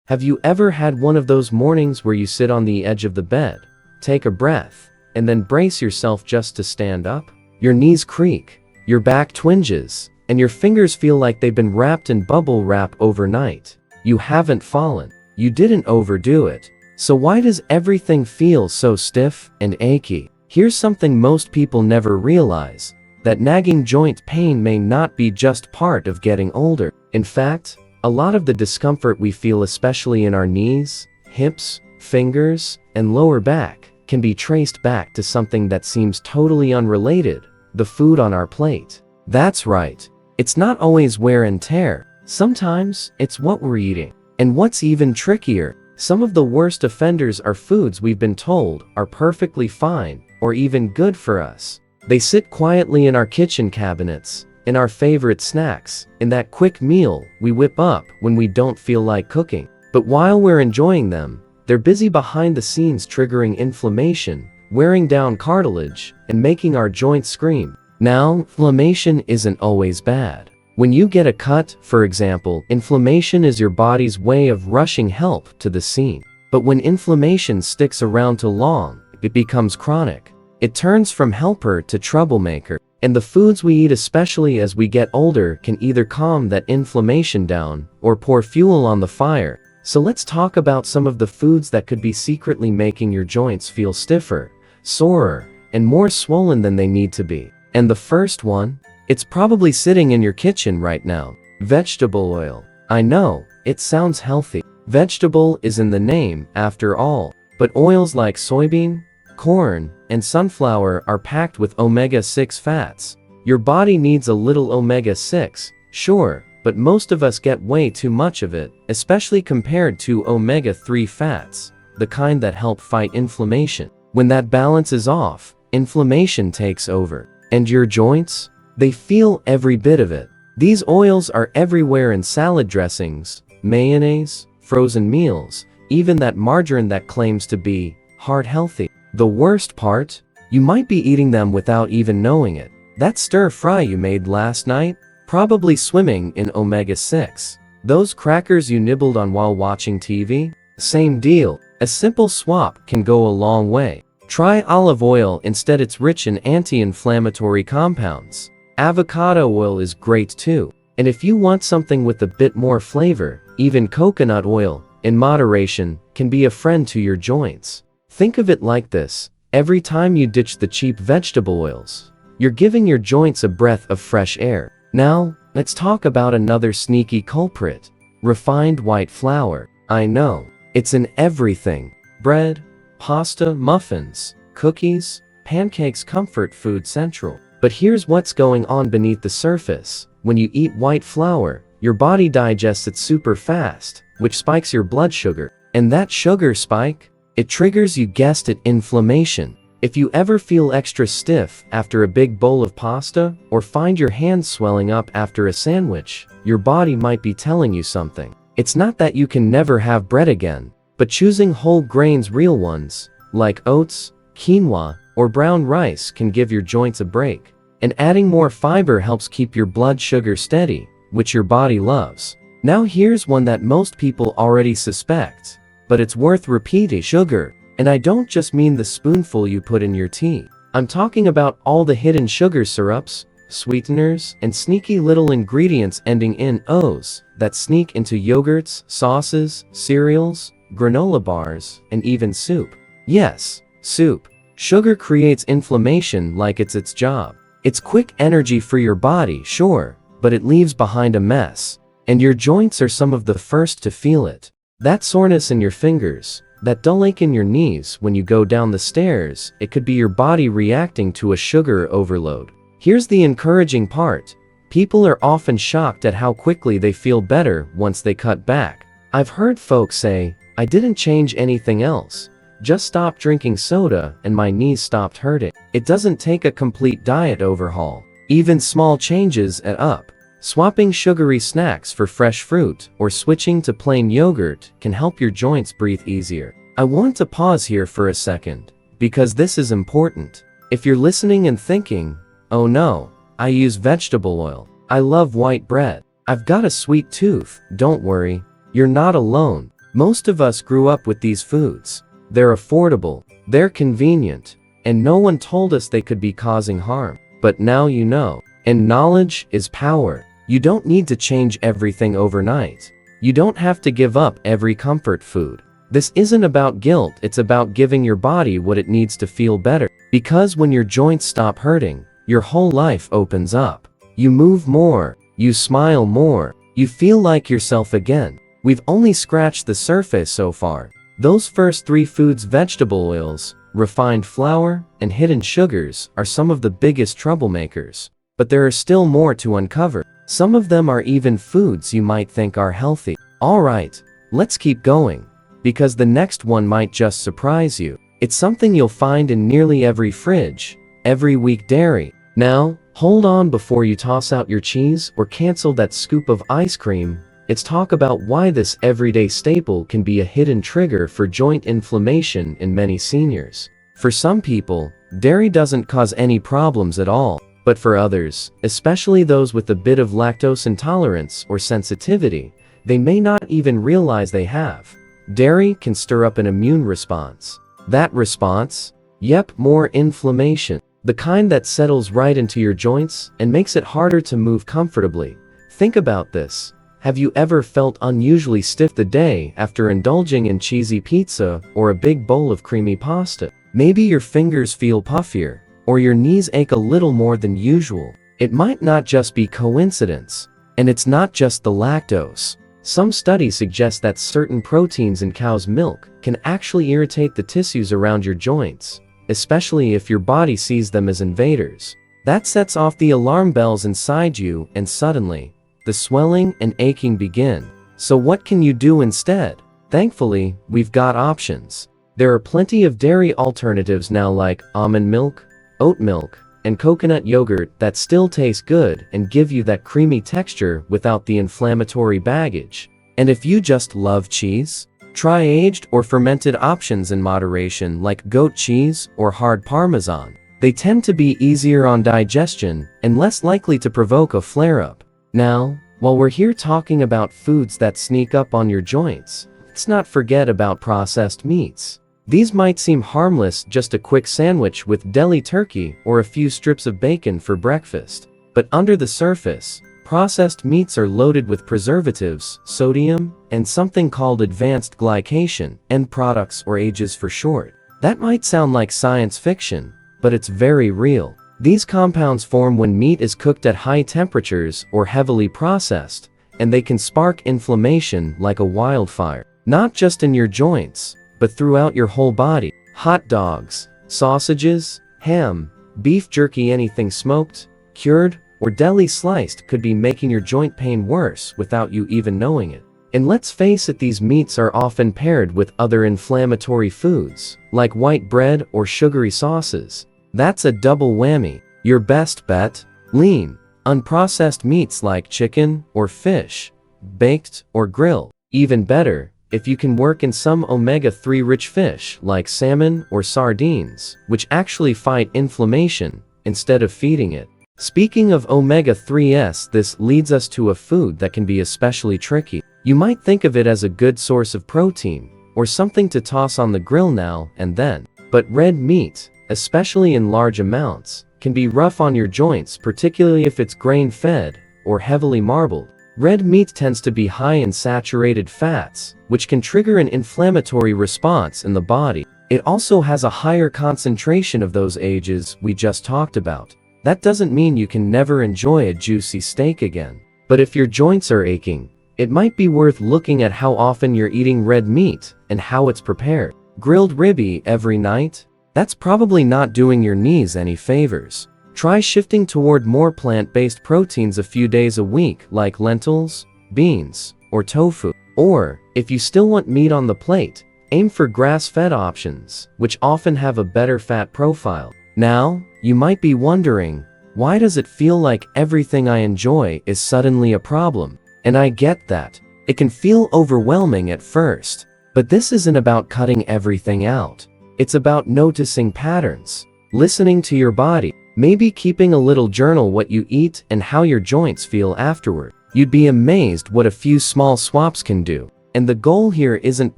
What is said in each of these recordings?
Have you ever had one of those mornings where you sit on the edge of the bed, take a breath, and then brace yourself just to stand up? Your knees creak, your back twinges, and your fingers feel like they've been wrapped in bubble wrap overnight. You haven't fallen. You didn't overdo it. So why does everything feel so stiff and achy? Here's something most people never realize, that nagging joint pain may not be just part of getting older. In fact, a lot of the discomfort we feel, especially in our knees, hips, fingers, and lower back, can be traced back to something that seems totally unrelated: the food on our plate. That's right. It's not always wear and tear. Sometimes it's what we're eating. And what's even trickier, some of the worst offenders are foods we've been told are perfectly fine or even good for us. They sit quietly in our kitchen cabinets, in our favorite snacks, in that quick meal we whip up when we don't feel like cooking. But while we're enjoying them, they're busy behind the scenes, triggering inflammation, wearing down cartilage, and making our joints scream. Now, inflammation isn't always bad. When you get a cut, for example, inflammation is your body's way of rushing help to the scene. But when inflammation sticks around too long, it becomes chronic. It turns from helper to troublemaker. And the foods we eat, especially as we get older, can either calm that inflammation down or pour fuel on the fire. So let's talk about some of the foods that could be secretly making your joints feel stiffer, sorer, and more swollen than they need to be. And the first one? It's probably sitting in your kitchen right now: vegetable oil. I know, it sounds healthy. Vegetable is in the name, after all. But oils like soybean, corn, and sunflower are packed with omega-6 fats. Your body needs a little omega-6, sure, but most of us get way too much of it, especially compared to omega-3 fats, the kind that help fight inflammation. When that balance is off, inflammation takes over. And your joints? They feel every bit of it. These oils are everywhere in salad dressings, mayonnaise, frozen meals, even that margarine that claims to be heart healthy. The worst part? You might be eating them without even knowing it. That stir fry you made last night? Probably swimming in omega-6. Those crackers you nibbled on while watching TV? Same deal. A simple swap can go a long way. Try olive oil instead. It's rich in anti-inflammatory compounds. Avocado oil is great too. And if you want something with a bit more flavor, even coconut oil, in moderation, can be a friend to your joints. Think of it like this: every time you ditch the cheap vegetable oils, you're giving your joints a breath of fresh air. Now, let's talk about another sneaky culprit: refined white flour. I know, it's in everything: bread, pasta, muffins, cookies, pancakes, comfort food central. But here's what's going on beneath the surface. When you eat white flour, your body digests it super fast, which spikes your blood sugar. And that sugar spike? It triggers, you guessed it, inflammation. If you ever feel extra stiff after a big bowl of pasta, or find your hands swelling up after a sandwich, your body might be telling you something. It's not that you can never have bread again, but choosing whole grains, real ones, like oats, quinoa, or brown rice, can give your joints a break. And adding more fiber helps keep your blood sugar steady, which your body loves. Now here's one that most people already suspect, but it's worth repeating: sugar. And I don't just mean the spoonful you put in your tea. I'm talking about all the hidden sugar syrups, sweeteners, and sneaky little ingredients ending in O's that sneak into yogurts, sauces, cereals, granola bars, and even soup. Yes, soup. Sugar creates inflammation like it's its job. It's quick energy for your body, sure, but it leaves behind a mess. And your joints are some of the first to feel it. That soreness in your fingers, that dull ache in your knees when you go down the stairs, it could be your body reacting to a sugar overload. Here's the encouraging part: people are often shocked at how quickly they feel better once they cut back. I've heard folks say, "I didn't change anything else. Just stopped drinking soda and my knees stopped hurting." It doesn't take a complete diet overhaul. Even small changes add up. Swapping sugary snacks for fresh fruit or switching to plain yogurt can help your joints breathe easier. I want to pause here for a second, because this is important. If you're listening and thinking, "Oh no, I use vegetable oil. I love white bread. I've got a sweet tooth," don't worry. You're not alone. Most of us grew up with these foods. They're affordable, they're convenient, and no one told us they could be causing harm. But now you know. And knowledge is power. You don't need to change everything overnight. You don't have to give up every comfort food. This isn't about guilt, it's about giving your body what it needs to feel better. Because when your joints stop hurting, your whole life opens up. You move more, you smile more, you feel like yourself again. We've only scratched the surface so far. Those first three foods, vegetable oils, refined flour, and hidden sugars, are some of the biggest troublemakers. But there are still more to uncover. Some of them are even foods you might think are healthy. Alright, let's keep going, because the next one might just surprise you. It's something you'll find in nearly every fridge, every week: dairy. Now, hold on before you toss out your cheese or cancel that scoop of ice cream. Let's talk about why this everyday staple can be a hidden trigger for joint inflammation in many seniors. For some people, dairy doesn't cause any problems at all. But for others, especially those with a bit of lactose intolerance or sensitivity, they may not even realize they have. Dairy can stir up an immune response. That response? Yep, more inflammation. The kind that settles right into your joints and makes it harder to move comfortably. Think about this. Have you ever felt unusually stiff the day after indulging in cheesy pizza or a big bowl of creamy pasta? Maybe your fingers feel puffier, or your knees ache a little more than usual. It might not just be coincidence. And it's not just the lactose. Some studies suggest that certain proteins in cow's milk can actually irritate the tissues around your joints, especially if your body sees them as invaders. That sets off the alarm bells inside you, and suddenly, the swelling and aching begin. So what can you do instead? Thankfully, we've got options. There are plenty of dairy alternatives now, like almond milk, oat milk, and coconut yogurt that still taste good and give you that creamy texture without the inflammatory baggage. And if you just love cheese, try aged or fermented options in moderation, like goat cheese or hard Parmesan. They tend to be easier on digestion and less likely to provoke a flare-up. Now, while we're here talking about foods that sneak up on your joints, let's not forget about processed meats. These might seem harmless, just a quick sandwich with deli turkey or a few strips of bacon for breakfast. But under the surface, processed meats are loaded with preservatives, sodium, and something called advanced glycation, end products, or AGEs for short. That might sound like science fiction, but it's very real. These compounds form when meat is cooked at high temperatures or heavily processed, and they can spark inflammation like a wildfire. Not just in your joints, but throughout your whole body. Hot dogs, sausages, ham, beef jerky, anything smoked, cured, or deli sliced could be making your joint pain worse without you even knowing it. And let's face it, these meats are often paired with other inflammatory foods, like white bread or sugary sauces. That's a double whammy. Your best bet? Lean, unprocessed meats like chicken or fish, baked or grilled. Even better, if you can work in some omega-3 rich fish like salmon or sardines, which actually fight inflammation instead of feeding it. Speaking of omega-3s, this leads us to a food that can be especially tricky. You might think of it as a good source of protein, or something to toss on the grill now and then. But red meat, especially in large amounts, can be rough on your joints, particularly if it's grain-fed or heavily marbled. Red meat tends to be high in saturated fats, which can trigger an inflammatory response in the body. It also has a higher concentration of those AGEs we just talked about. That doesn't mean you can never enjoy a juicy steak again. But if your joints are aching, it might be worth looking at how often you're eating red meat and how it's prepared. Grilled ribeye every night? That's probably not doing your knees any favors. Try shifting toward more plant-based proteins a few days a week, like lentils, beans, or tofu. Or, if you still want meat on the plate, aim for grass-fed options, which often have a better fat profile. Now, you might be wondering, why does it feel like everything I enjoy is suddenly a problem? And I get that. It can feel overwhelming at first. But this isn't about cutting everything out. It's about noticing patterns, listening to your body, maybe keeping a little journal what you eat and how your joints feel afterward. You'd be amazed what a few small swaps can do. And the goal here isn't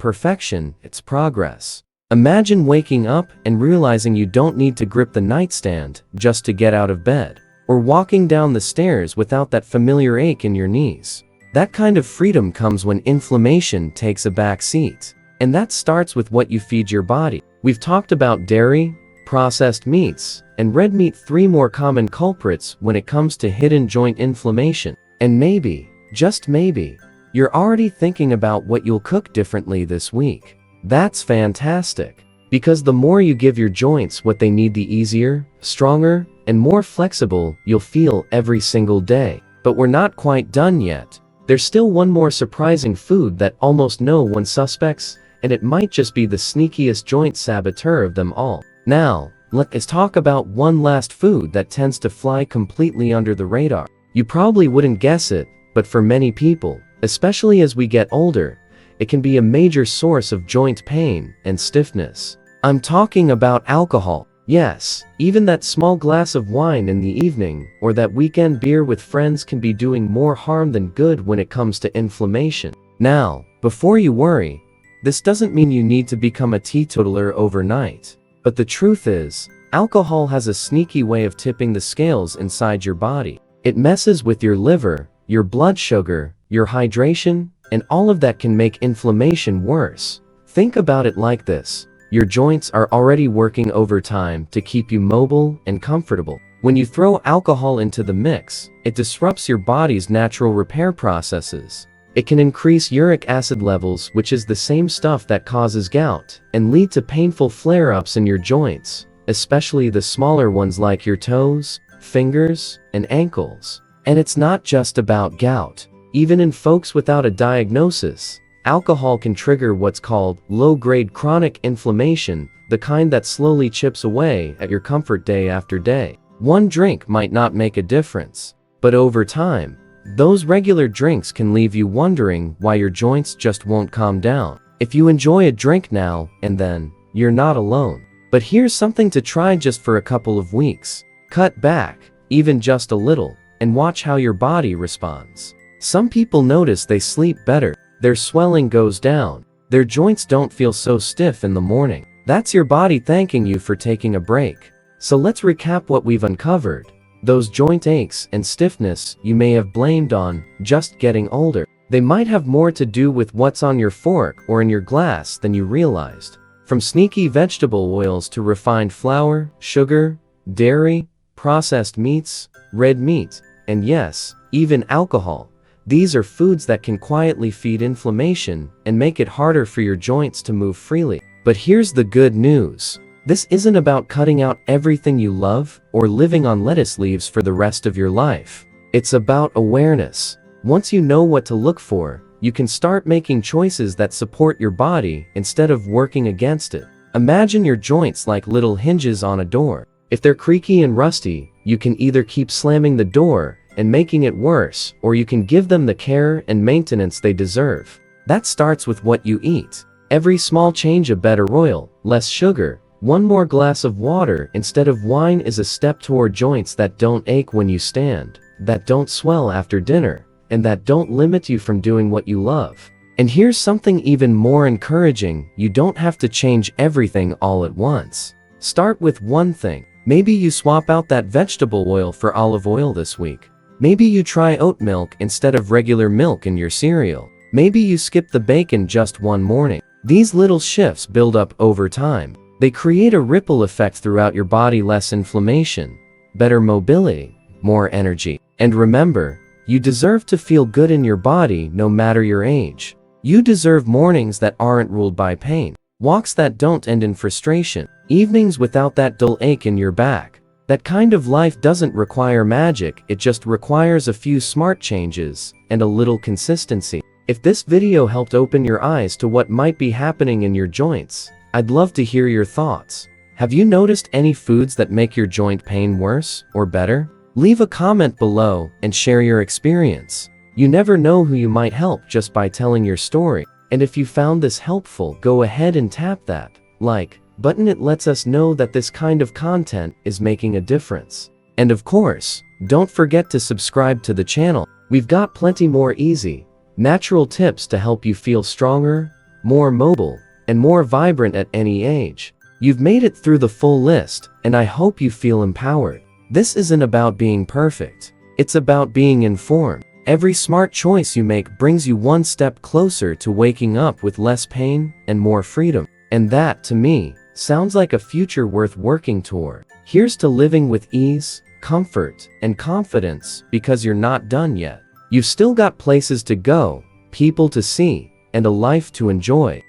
perfection, it's progress. Imagine waking up and realizing you don't need to grip the nightstand just to get out of bed, or walking down the stairs without that familiar ache in your knees. That kind of freedom comes when inflammation takes a back seat. And that starts with what you feed your body. We've talked about dairy, processed meats, and red meat, 3 more common culprits when it comes to hidden joint inflammation. And maybe, just maybe, you're already thinking about what you'll cook differently this week. That's fantastic. Because the more you give your joints what they need, the easier, stronger, and more flexible you'll feel every single day. But we're not quite done yet. There's still one more surprising food that almost no one suspects, and it might just be the sneakiest joint saboteur of them all. Now, let's talk about one last food that tends to fly completely under the radar. You probably wouldn't guess it, but for many people, especially as we get older, it can be a major source of joint pain and stiffness. I'm talking about alcohol. Yes, even that small glass of wine in the evening, or that weekend beer with friends, can be doing more harm than good when it comes to inflammation. Now, before you worry, this doesn't mean you need to become a teetotaler overnight. But the truth is, alcohol has a sneaky way of tipping the scales inside your body. It messes with your liver, your blood sugar, your hydration, and all of that can make inflammation worse. Think about it like this. Your joints are already working overtime to keep you mobile and comfortable. When you throw alcohol into the mix, it disrupts your body's natural repair processes. It can increase uric acid levels, which is the same stuff that causes gout, and lead to painful flare-ups in your joints, especially the smaller ones like your toes, fingers, and ankles. And it's not just about gout. Even in folks without a diagnosis, alcohol can trigger what's called low-grade chronic inflammation, the kind that slowly chips away at your comfort day after day. One drink might not make a difference, but over time, those regular drinks can leave you wondering why your joints just won't calm down. If you enjoy a drink now and then, you're not alone. But here's something to try just for a couple of weeks. Cut back, even just a little, and watch how your body responds. Some people notice they sleep better, their swelling goes down, their joints don't feel so stiff in the morning. That's your body thanking you for taking a break. So let's recap what we've uncovered. Those joint aches and stiffness you may have blamed on just getting older. They might have more to do with what's on your fork or in your glass than you realized. From sneaky vegetable oils to refined flour, sugar, dairy, processed meats, red meat, and yes, even alcohol. These are foods that can quietly feed inflammation and make it harder for your joints to move freely. But here's the good news. This isn't about cutting out everything you love or living on lettuce leaves for the rest of your life. It's about awareness. Once you know what to look for, you can start making choices that support your body instead of working against it. Imagine your joints like little hinges on a door. If they're creaky and rusty, you can either keep slamming the door and making it worse, or you can give them the care and maintenance they deserve. That starts with what you eat. Every small change, a better oil, less sugar, one more glass of water instead of wine, is a step toward joints that don't ache when you stand, that don't swell after dinner, and that don't limit you from doing what you love. And here's something even more encouraging. You don't have to change everything all at once. Start with one thing. Maybe you swap out that vegetable oil for olive oil this week. Maybe you try oat milk instead of regular milk in your cereal. Maybe you skip the bacon just one morning. These little shifts build up over time. They create a ripple effect throughout your body. Less inflammation, better mobility, more energy. And remember, you deserve to feel good in your body no matter your age. You deserve mornings that aren't ruled by pain, walks that don't end in frustration, evenings without that dull ache in your back. That kind of life doesn't require magic, it just requires a few smart changes and a little consistency. If this video helped open your eyes to what might be happening in your joints, I'd love to hear your thoughts. Have you noticed any foods that make your joint pain worse or better? Leave a comment below and share your experience. You never know who you might help just by telling your story. And if you found this helpful, go ahead and tap that like button. It lets us know that this kind of content is making a difference. And of course, don't forget to subscribe to the channel. We've got plenty more easy, Natural tips to help you feel stronger, more mobile, and more vibrant at any age. You've made it through the full list, and I hope you feel empowered. This isn't about being perfect. It's about being informed. Every smart choice you make brings you one step closer to waking up with less pain and more freedom. And that, to me, sounds like a future worth working toward. Here's to living with ease, comfort, and confidence, because you're not done yet. You've still got places to go, people to see, and a life to enjoy.